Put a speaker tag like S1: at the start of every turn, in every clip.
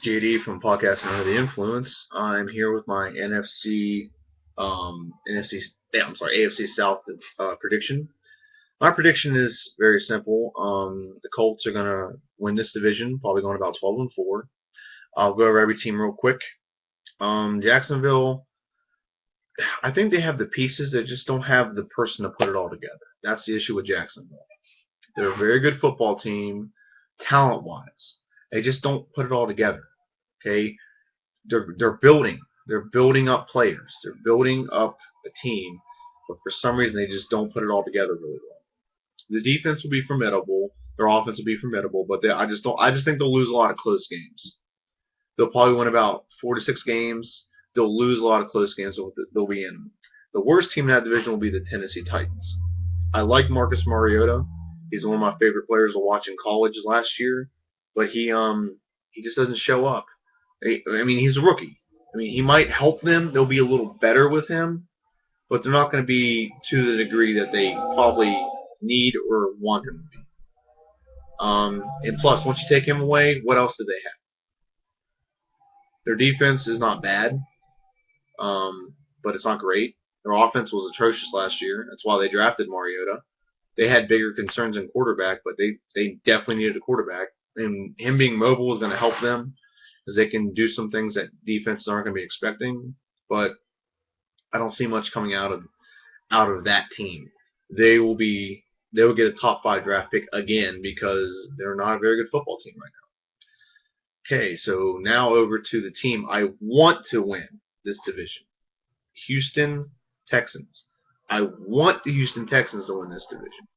S1: JD from Podcasting Under the Influence. I'm here with my AFC South prediction. My prediction is very simple. The Colts are gonna win this division, probably going about 12-4. I'll go over every team real quick. Jacksonville, I think they have the pieces. They just don't have the person to put it all together. That's the issue with Jacksonville. They're a very good football team, talent-wise. They just don't put it all together. Okay, they're building. They're building up players. They're building up a team, but for some reason they just don't put it all together really well. The defense will be formidable. Their offense will be formidable, but I just think they'll lose a lot of close games. They'll probably win about 4 to 6 games. They'll lose a lot of close games. They'll be in. The worst team in that division will be the Tennessee Titans. I like Marcus Mariota. He's one of my favorite players to watch in college last year, but he just doesn't show up. I mean, he's a rookie. I mean, he might help them. They'll be a little better with him, but they're not going to be to the degree that they probably need or want him to be. And plus, once you take him away, what else do they have? Their defense is not bad, but it's not great. Their offense was atrocious last year. That's why they drafted Mariota. They had bigger concerns in quarterback, but they definitely needed a quarterback. And him being mobile is going to help them, because they can do some things that defenses aren't going to be expecting. But I don't see much coming out of that team. They will get a top 5 draft pick again because they're not a very good football team right now. Okay, so now over to the team I want to win this division. Houston Texans. I want the Houston Texans to win this division.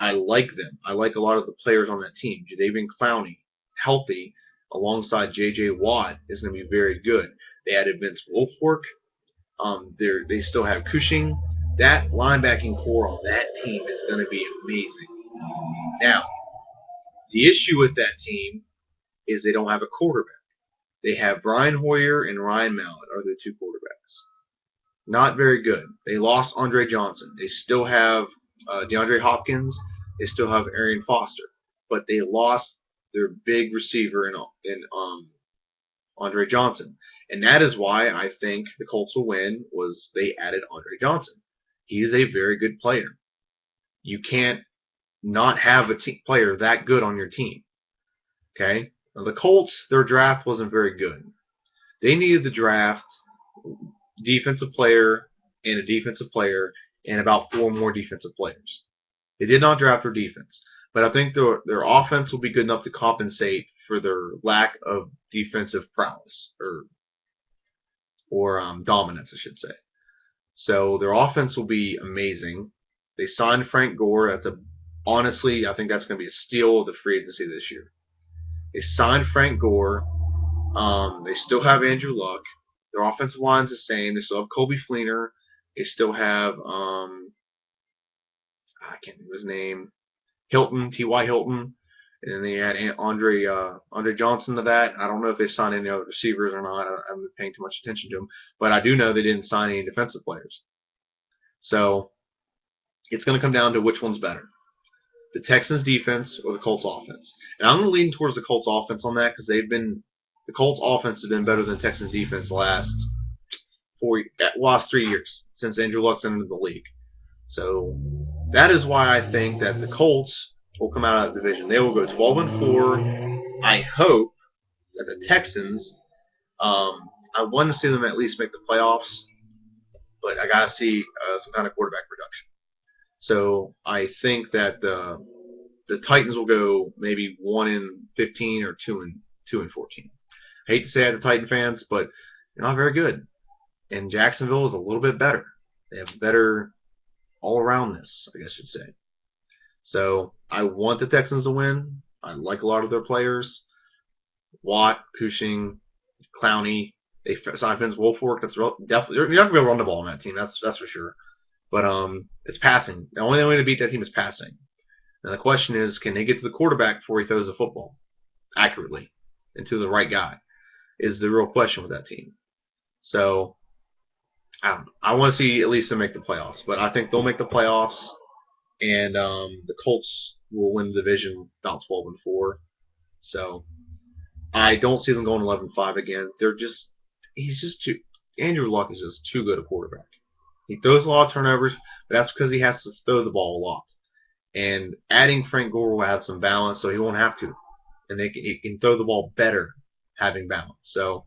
S1: I like them. I like a lot of the players on that team. Jadeveon Clowney, healthy, alongside J.J. Watt, is going to be very good. They added Vince Wilfork. They still have Cushing. That linebacking core on that team is going to be amazing. Now, the issue with that team is they don't have a quarterback. They have Brian Hoyer and Ryan Mallett are the 2 quarterbacks. Not very good. They lost Andre Johnson. They still have DeAndre Hopkins. They still have Arian Foster. But they lost their big receiver in Andre Johnson. And that is why I think the Colts will win, was they added Andre Johnson. He is a very good player. You can't not have a player that good on your team. Okay? Now the Colts, their draft wasn't very good. They needed to draft defensive player and a defensive player and about 4 more defensive players. They did not draft their defense. But I think their offense will be good enough to compensate for their lack of defensive prowess or dominance, I should say. So their offense will be amazing. They signed Frank Gore. Honestly, I think that's going to be a steal of the free agency this year. They signed Frank Gore. They still have Andrew Luck. Their offensive line's the same. They still have Colby Fleener. They still have I can't think of his name. Hilton, T.Y. Hilton, and then they add Andre Johnson to that. I don't know if they signed any other receivers or not. I haven't been paying too much attention to them, but I do know they didn't sign any defensive players. So it's going to come down to which one's better, the Texans' defense or the Colts' offense. And I'm leaning towards the Colts' offense on that because the Colts' offense has been better than the Texans' defense the last 3 years since Andrew Luck's entered the league. So that is why I think that the Colts will come out of that division. They will go 12-4. I hope that the Texans, I want to see them at least make the playoffs, but I got to see some kind of quarterback production. So I think that the Titans will go maybe 1-15 or 2-14. I hate to say that to Titan fans, but they're not very good. And Jacksonville is a little bit better. They have better all-aroundness, I guess you'd say. So I want the Texans to win. I like a lot of their players. Watt, Cushing, Clowney. They signed Vince Wilfork. That's definitely, you're not going to be able to run the ball on that team. That's for sure. But it's passing. The only way to beat that team is passing. And the question is, can they get to the quarterback before he throws the football accurately and to the right guy? Is the real question with that team. So I don't know. I want to see at least them make the playoffs, but I think they'll make the playoffs, and the Colts will win the division about 12-4. So I don't see them going 11-5 again. He's just too. Andrew Luck is just too good a quarterback. He throws a lot of turnovers, but that's because he has to throw the ball a lot. And adding Frank Gore will have some balance, so he won't have to. And he can throw the ball better having balance. So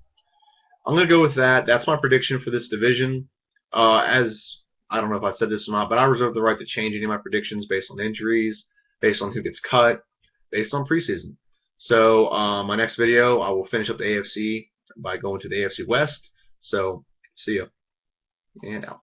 S1: I'm going to go with that. That's my prediction for this division. As I don't know if I said this or not, but I reserve the right to change any of my predictions based on injuries, based on who gets cut, based on preseason. So my next video, I will finish up the AFC by going to the AFC West. So see ya and out.